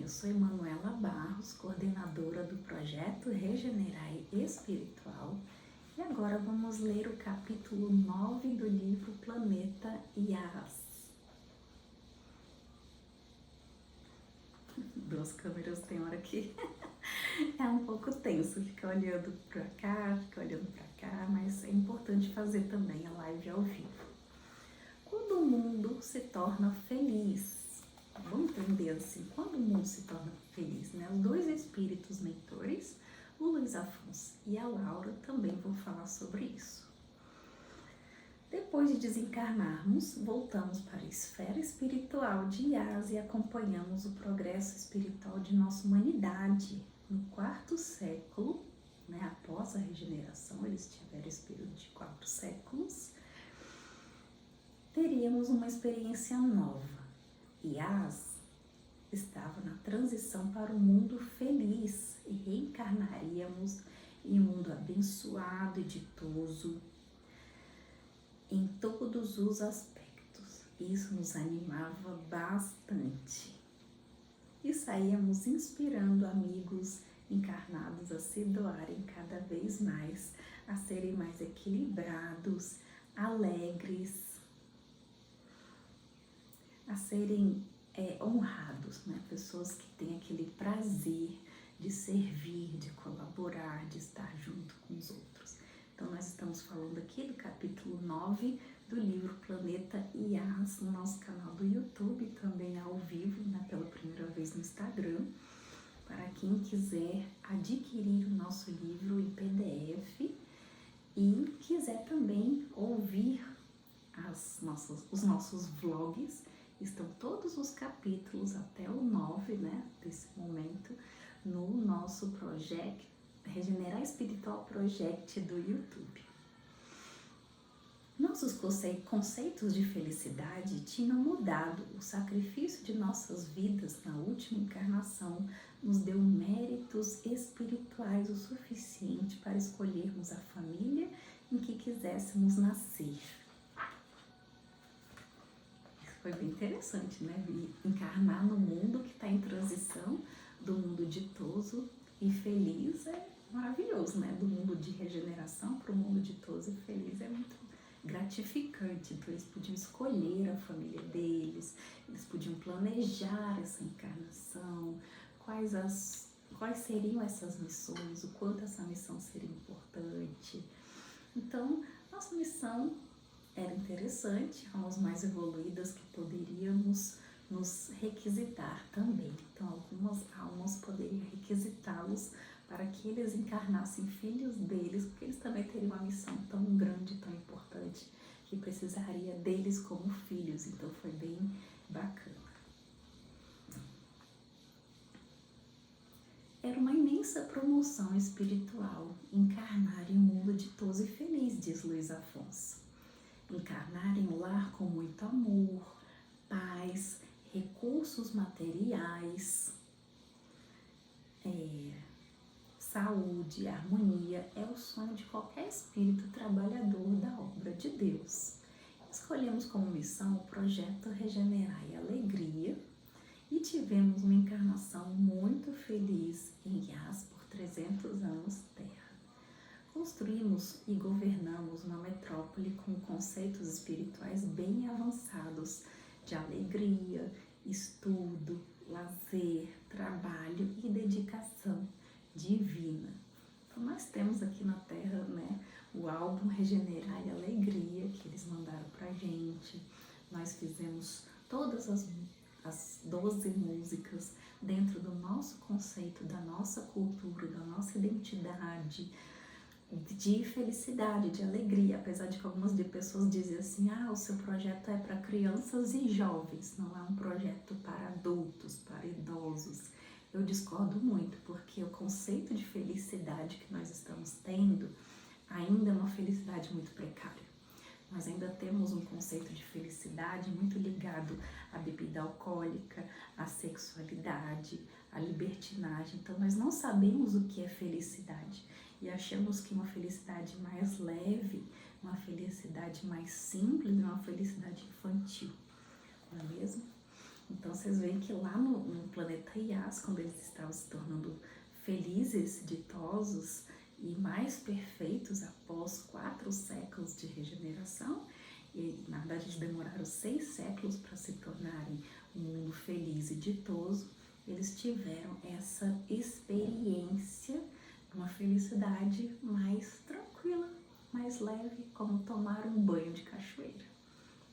eu sou Emanuela Barros, coordenadora do projeto Regenerai Espiritual, e agora vamos ler o capítulo 9 do livro Planeta Yas. Duas câmeras tem hora que é um pouco tenso, fica olhando pra cá, fica olhando pra cá, mas é importante fazer também a live ao vivo. Quando o mundo se torna feliz, vamos entender assim, quando o mundo se torna feliz, né? Os dois espíritos mentores, o Luiz Afonso e a Laura, também vão falar sobre isso. Depois de desencarnarmos, voltamos para a esfera espiritual de Yas e acompanhamos o progresso espiritual de nossa humanidade. No 4º século, né, após a regeneração, eles tiveram esse período de 4 séculos, teríamos uma experiência nova. Yas estava na transição para um mundo feliz e reencarnaríamos em um mundo abençoado e ditoso em todos os aspectos. Isso nos animava bastante. E saíamos inspirando amigos encarnados a se doarem cada vez mais, a serem mais equilibrados, alegres, a serem honrados, né? Pessoas que têm aquele prazer de servir, de colaborar, de estar junto com os outros. Então nós estamos falando aqui do capítulo 9 do livro Planeta Yas, no nosso canal do YouTube, também ao vivo, né, pela primeira vez no Instagram. Para quem quiser adquirir o nosso livro em PDF e quiser também ouvir os nossos vlogs, estão todos os capítulos até o 9, né, desse momento, no nosso projeto Regenerar Espiritual Project do YouTube. Nossos conceitos de felicidade tinham mudado. O sacrifício de nossas vidas na última encarnação nos deu méritos espirituais o suficiente para escolhermos a família em que quiséssemos nascer. Foi bem interessante, né? Encarnar no mundo que está em transição, do mundo ditoso e feliz, é maravilhoso, né? Do mundo de regeneração para o mundo ditoso e feliz é muito gratificante. Então eles podiam escolher a família deles, eles podiam planejar essa encarnação, quais seriam essas missões, o quanto essa missão seria importante. Então, nossa missão era interessante, almas mais evoluídas que poderíamos nos requisitar também. Então, algumas almas poderiam requisitá-los para que eles encarnassem filhos deles, porque eles também teriam uma missão tão grande, tão importante, que precisaria deles como filhos. Então, foi bem bacana. Era uma imensa promoção espiritual encarnar em um mundo ditoso e feliz, diz Luiz Afonso. Encarnar em um lar com muito amor, paz, recursos materiais, saúde, harmonia, é o sonho de qualquer espírito trabalhador da obra de Deus. Escolhemos como missão o projeto Regenerai Alegria e tivemos uma encarnação muito feliz em Yas por 300 anos Terra. Construímos e governamos uma metrópole com conceitos espirituais bem avançados de alegria, estudo, lazer, trabalho e dedicação divina. Então nós temos aqui na Terra, né, o álbum Regenerar e Alegria que eles mandaram pra gente. Nós fizemos todas as 12 músicas dentro do nosso conceito, da nossa cultura, da nossa identidade, de felicidade, de alegria, apesar de que algumas pessoas dizem assim, o seu projeto é para crianças e jovens, não é um projeto para adultos, para idosos. Eu discordo muito, porque o conceito de felicidade que nós estamos tendo ainda é uma felicidade muito precária. Nós ainda temos um conceito de felicidade muito ligado à bebida alcoólica, à sexualidade, à libertinagem. Então nós não sabemos o que é felicidade e achamos que uma felicidade mais leve, uma felicidade mais simples, é uma felicidade infantil, não é mesmo? Então vocês veem que lá no planeta Yas, quando eles estavam se tornando felizes, ditosos e mais perfeitos após 4 séculos de regeneração, e na verdade eles demoraram 6 séculos para se tornarem um mundo feliz e ditoso, eles tiveram essa experiência de uma felicidade mais tranquila, mais leve, como tomar um banho de cachoeira.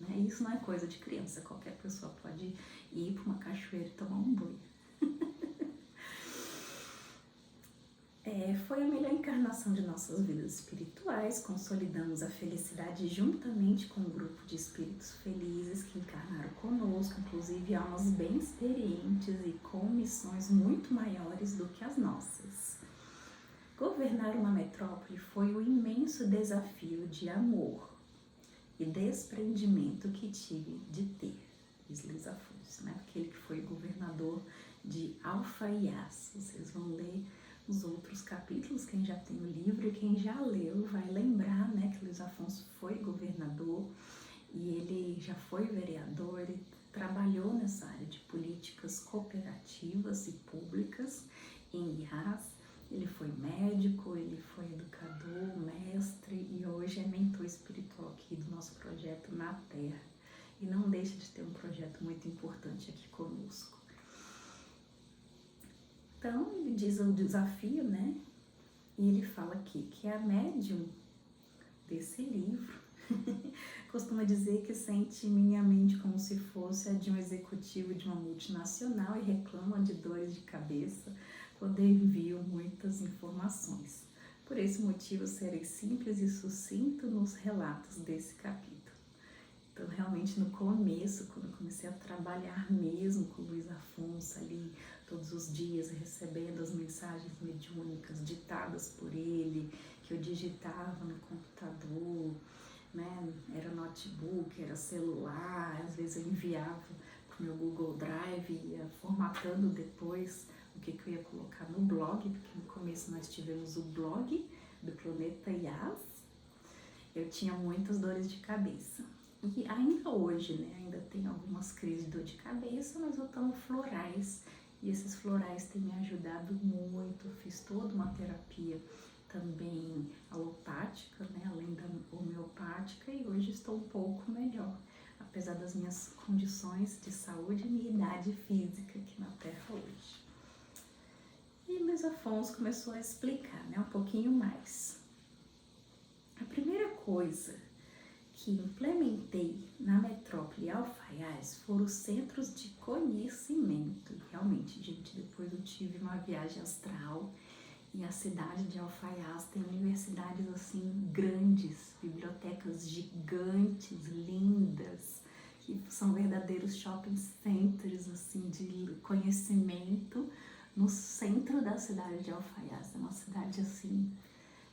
Né? Isso não é coisa de criança, qualquer pessoa pode ir para uma cachoeira e tomar um banho. Foi a melhor encarnação de nossas vidas espirituais, consolidamos a felicidade juntamente com um grupo de espíritos felizes que encarnaram conosco, inclusive almas bem experientes e com missões muito maiores do que as nossas. Governar uma metrópole foi um imenso desafio de amor e desprendimento que tive de ter, diz Luiz Afonso, né? Aquele que foi governador de Alfaias. Vocês vão ler os outros capítulos, quem já tem o livro e quem já leu vai lembrar, né, que Luiz Afonso foi governador e ele já foi vereador, ele trabalhou nessa área de políticas cooperativas e públicas em Yas. Ele foi médico, ele foi educador, mestre e hoje é mentor espiritual aqui do nosso projeto Na Terra. E não deixa de ter um projeto muito importante aqui conosco. Então, ele diz o desafio, né? E ele fala aqui que a médium desse livro costuma dizer que sente minha mente como se fosse a de um executivo de uma multinacional e reclama de dores de cabeça quando envio muitas informações. Por esse motivo, serei simples e sucinto nos relatos desse capítulo. Então, realmente, no começo, quando eu comecei a trabalhar mesmo com o Luiz Afonso ali, todos os dias, recebendo as mensagens mediúnicas ditadas por ele, que eu digitava no computador, né? Era notebook, era celular, às vezes eu enviava para o meu Google Drive, ia formatando depois o que eu ia colocar no blog, porque no começo nós tivemos o blog do Planeta Yas. Eu tinha muitas dores de cabeça. E ainda hoje, né, ainda tem algumas crises de dor de cabeça, mas eu tomo florais. E esses florais têm me ajudado muito. Eu fiz toda uma terapia também alopática, né, além da homeopática, e hoje estou um pouco melhor, apesar das minhas condições de saúde e minha idade física aqui na Terra hoje. E Luiz Afonso começou a explicar, né, um pouquinho mais. A primeira coisa que implementei na metrópole Alfaias foram os centros de conhecimento. Realmente, gente, depois eu tive uma viagem astral e a cidade de Alfaias tem universidades assim grandes, bibliotecas gigantes, lindas, que são verdadeiros shopping centers assim de conhecimento no centro da cidade de Alfaias. É uma cidade assim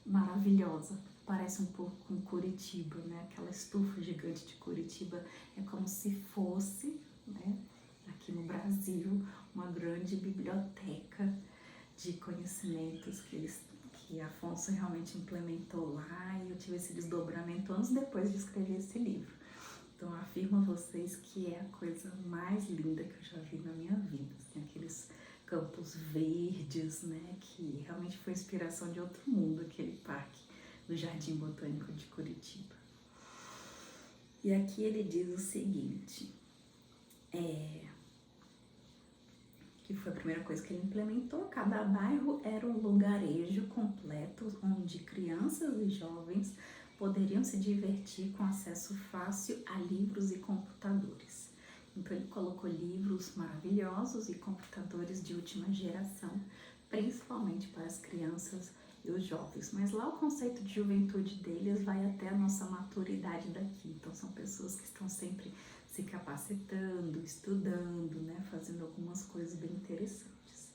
maravilhosa. Parece um pouco com Curitiba, né? Aquela estufa gigante de Curitiba é como se fosse, né, aqui no Brasil, uma grande biblioteca de conhecimentos que Afonso realmente implementou lá, e eu tive esse desdobramento anos depois de escrever esse livro. Então, eu afirmo a vocês que é a coisa mais linda que eu já vi na minha vida, assim, aqueles campos verdes, né, que realmente foi inspiração de outro mundo, aquele parque do Jardim Botânico de Curitiba. E aqui ele diz o seguinte, que foi a primeira coisa que ele implementou: cada bairro era um lugarejo completo onde crianças e jovens poderiam se divertir com acesso fácil a livros e computadores. Então ele colocou livros maravilhosos e computadores de última geração, principalmente para as crianças e os jovens. Mas lá o conceito de juventude deles vai até a nossa maturidade daqui. Então são pessoas que estão sempre se capacitando, estudando, né, fazendo algumas coisas bem interessantes.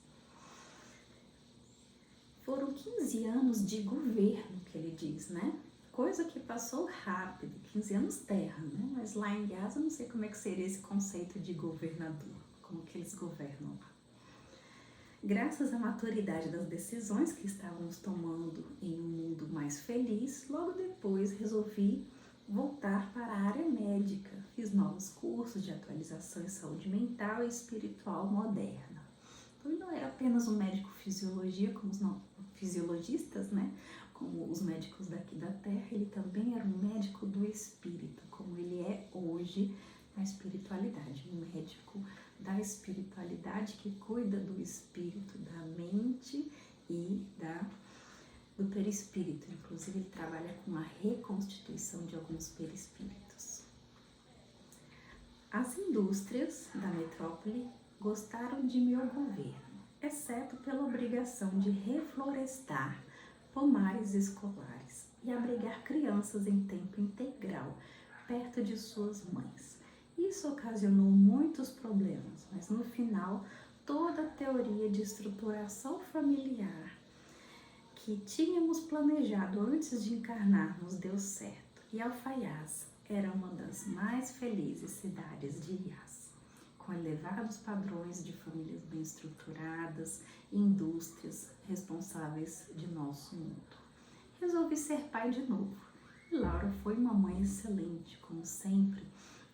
Foram 15 anos de governo, que ele diz, né? Coisa que passou rápido, 15 anos terra, né? Mas lá em Yas eu não sei como é que seria esse conceito de governador, como que eles governam lá. Graças à maturidade das decisões que estávamos tomando em um mundo mais feliz, logo depois resolvi voltar para a área médica. Fiz novos cursos de atualização em saúde mental e espiritual moderna. Então, ele não era apenas um médico fisiologia, como os fisiologistas, né? Como os médicos daqui da Terra, ele também era um médico do espírito, como ele é hoje na espiritualidade, um médico da espiritualidade que cuida do espírito, da mente e do perispírito. Inclusive, ele trabalha com a reconstituição de alguns perispíritos. As indústrias da metrópole gostaram de meu governo, exceto pela obrigação de reflorestar pomares escolares e abrigar crianças em tempo integral perto de suas mães. Isso ocasionou muitos problemas, mas no final, toda a teoria de estruturação familiar que tínhamos planejado antes de encarnarmos deu certo, e Alfaias era uma das mais felizes cidades de Iás, com elevados padrões de famílias bem estruturadas e indústrias responsáveis de nosso mundo. Resolvi ser pai de novo, e Laura foi uma mãe excelente, como sempre.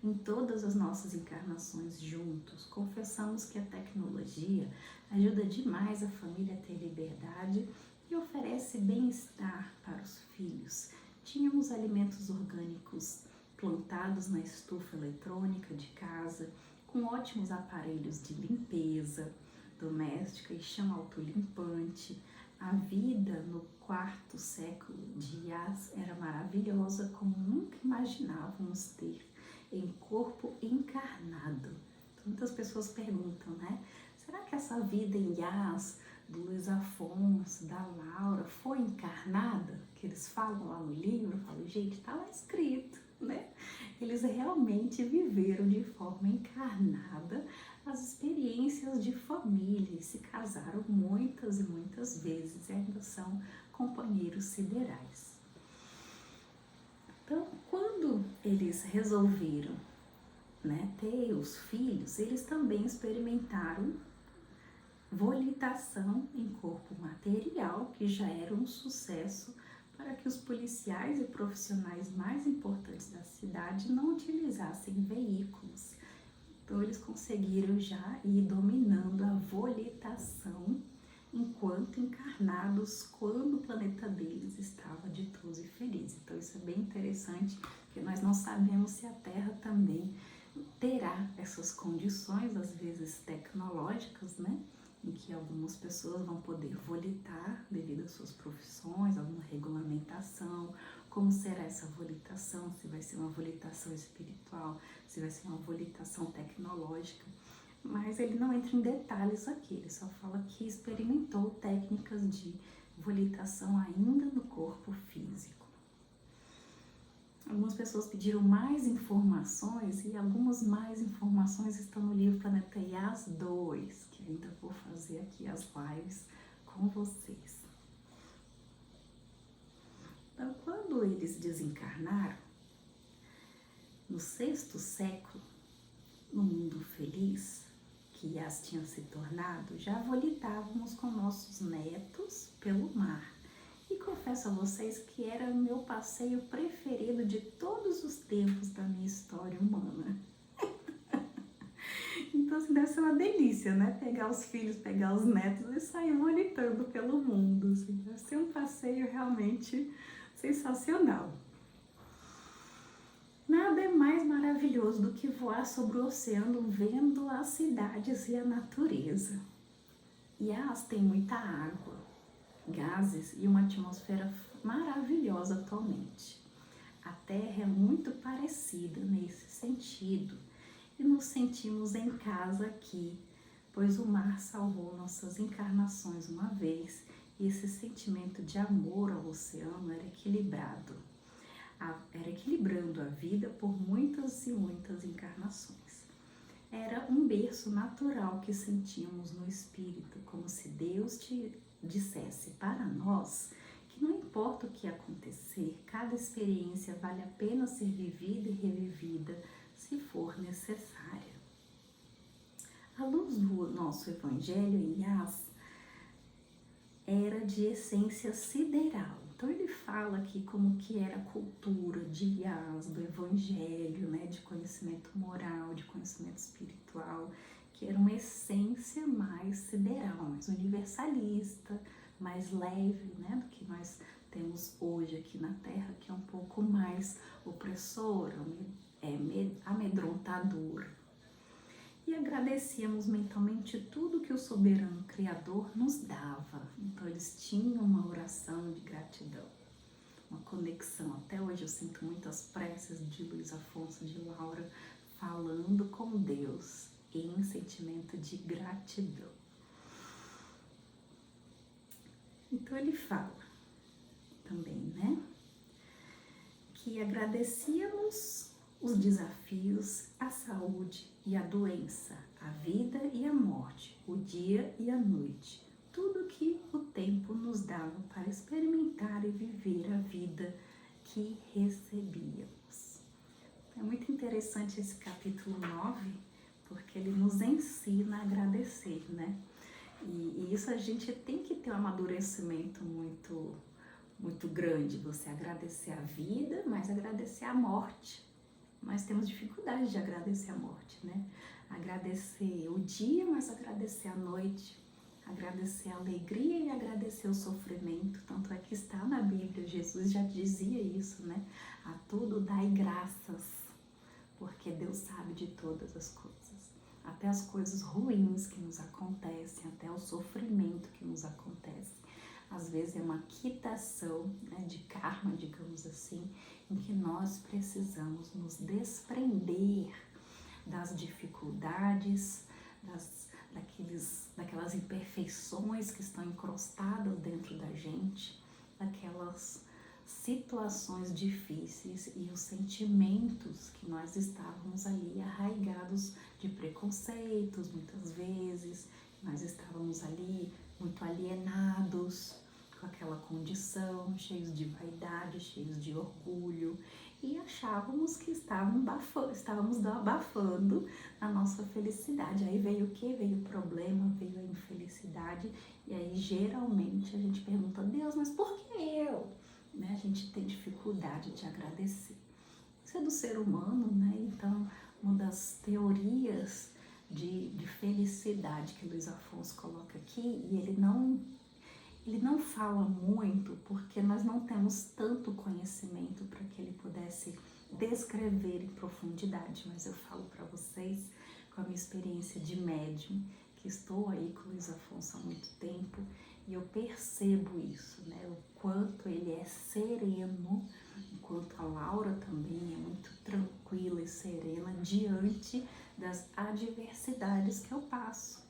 Em todas as nossas encarnações juntos, confessamos que a tecnologia ajuda demais a família a ter liberdade e oferece bem-estar para os filhos. Tínhamos alimentos orgânicos plantados na estufa eletrônica de casa, com ótimos aparelhos de limpeza doméstica e chão autolimpante. A vida no quarto século de Iás era maravilhosa, como nunca imaginávamos ter em corpo encarnado. Muitas pessoas perguntam, né? Será que essa vida em Iás, do Luiz Afonso, da Laura, foi encarnada? Que eles falam lá no livro, eu falo, gente, tá lá escrito, né? Eles realmente viveram de forma encarnada as experiências de família e se casaram muitas e muitas vezes e ainda são companheiros siderais. Então, quando eles resolveram, né, ter os filhos, eles também experimentaram volitação em corpo material, que já era um sucesso para que os policiais e profissionais mais importantes da cidade não utilizassem veículos. Então, eles conseguiram já ir dominando a volitação enquanto encarnados, quando o planeta deles estava ditoso e feliz. Então, isso é bem interessante, porque nós não sabemos se a Terra também terá essas condições, às vezes tecnológicas, né? Em que algumas pessoas vão poder volitar devido às suas profissões, alguma regulamentação, como será essa volitação, se vai ser uma volitação espiritual, se vai ser uma volitação tecnológica, mas ele não entra em detalhes aqui, ele só fala que experimentou técnicas de volitação ainda no corpo físico. Algumas pessoas pediram mais informações e algumas mais informações estão no livro Planeta Iás 2, que ainda vou fazer aqui as lives com vocês. Então, quando eles desencarnaram, no 6º século, no mundo feliz que Iás tinha se tornado, já volitávamos com nossos netos pelo mar. E confesso a vocês que era o meu passeio preferido de todos os tempos da minha história humana. Então, assim, deve ser uma delícia, né? Pegar os filhos, pegar os netos e sair volitando pelo mundo. Assim, deve ser um passeio realmente sensacional. Nada é mais maravilhoso do que voar sobre o oceano vendo as cidades e a natureza. Iás tem muita água, gases e uma atmosfera maravilhosa atualmente. A Terra é muito parecida nesse sentido e nos sentimos em casa aqui, pois o mar salvou nossas encarnações uma vez e esse sentimento de amor ao oceano era equilibrando a vida por muitas e muitas encarnações. Era um berço natural que sentíamos no espírito, como se Deus te dissesse para nós que não importa o que acontecer, cada experiência vale a pena ser vivida e revivida se for necessária. A luz do nosso evangelho em Iás era de essência sideral. Então ele fala aqui como que era a cultura de Yas, do evangelho, né, de conhecimento moral, de conhecimento espiritual, que era uma essência mais sideral, mais universalista, mais leve, né, do que nós temos hoje aqui na Terra, que é um pouco mais opressora, amedrontadora. E agradecíamos mentalmente tudo que o soberano Criador nos dava. Então eles tinham uma oração de gratidão, uma conexão. Até hoje eu sinto muitas preces de Luiz Afonso, de Laura, falando com Deus em sentimento de gratidão. Então ele fala também, né, que agradecíamos os desafios, a saúde e a doença, a vida e a morte, o dia e a noite, tudo que o tempo nos dava para experimentar e viver a vida que recebíamos. É muito interessante esse capítulo 9, porque ele nos ensina a agradecer, né? E isso a gente tem que ter um amadurecimento muito grande, você agradecer a vida, mas agradecer a morte. Nós temos dificuldade de agradecer a morte, né? Agradecer o dia, mas agradecer a noite, agradecer a alegria e agradecer o sofrimento. Tanto é que está na Bíblia, Jesus já dizia isso, né? A tudo dai graças, porque Deus sabe de todas as coisas. Até as coisas ruins que nos acontecem, até o sofrimento que nos acontece. Às vezes é uma quitação, né, de karma, digamos assim, em que nós precisamos nos desprender das dificuldades, daquelas imperfeições que estão encrostadas dentro da gente, daquelas situações difíceis e os sentimentos que nós estávamos ali arraigados de preconceitos, muitas vezes, nós estávamos ali muito alienados com aquela condição, cheios de vaidade, cheios de orgulho, e achávamos que estávamos abafando a nossa felicidade. Aí veio o que? Veio o problema, veio a infelicidade, e aí geralmente a gente pergunta: Deus, mas por que eu? Né? A gente tem dificuldade de agradecer. Isso é do ser humano, né? Então, uma das teorias de felicidade que Luiz Afonso coloca aqui, e ele não fala muito porque nós não temos tanto conhecimento para que ele pudesse descrever em profundidade, mas eu falo para vocês com a minha experiência de médium, que estou aí com o Luiz Afonso há muito tempo, e eu percebo isso, né? O quanto ele é sereno, enquanto a Laura também é muito tranquila e serena diante das adversidades que eu passo.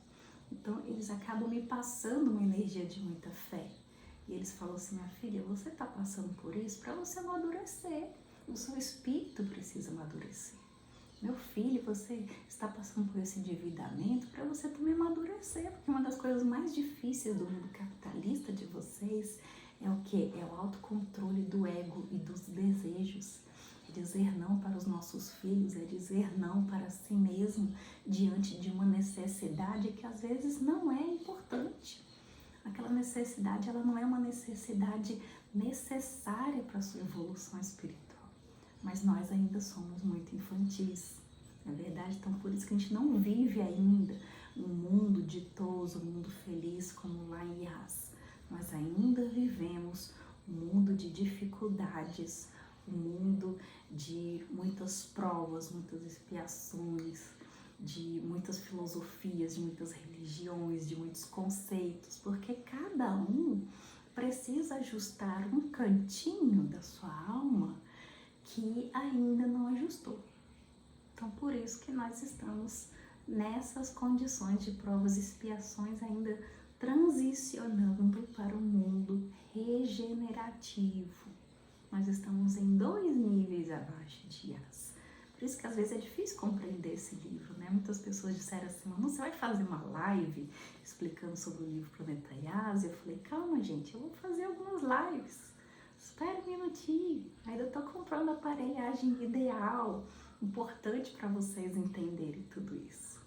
Então, eles acabam me passando uma energia de muita fé. E eles falam assim: minha filha, você está passando por isso para você amadurecer. O seu espírito precisa amadurecer. Meu filho, você está passando por esse endividamento para você também amadurecer. Porque uma das coisas mais difíceis do mundo capitalista de vocês é o quê? É o autocontrole do ego e dos desejos. É dizer não para os nossos filhos, é dizer não para si mesmo diante de uma necessidade que às vezes não é importante. Aquela necessidade, ela não é uma necessidade necessária para a sua evolução espiritual. Mas nós ainda somos muito infantis, não é verdade? Então por isso que a gente não vive ainda um mundo ditoso, um mundo feliz como lá em Yas. Nós ainda vivemos um mundo de dificuldades, um mundo de muitas provas, muitas expiações, de muitas filosofias, de muitas religiões, de muitos conceitos, porque cada um precisa ajustar um cantinho da sua alma que ainda não ajustou. Então, por isso que nós estamos nessas condições de provas e expiações, ainda transicionando para o mundo regenerativo. Nós estamos em 2 níveis abaixo de Yas. Por isso que às vezes é difícil compreender esse livro, né? Muitas pessoas disseram assim: não, você vai fazer uma live explicando sobre o livro Planeta Yas? Eu falei: calma, gente, eu vou fazer algumas lives. Espera um minutinho. Ainda estou comprando a aparelhagem ideal, importante para vocês entenderem tudo isso.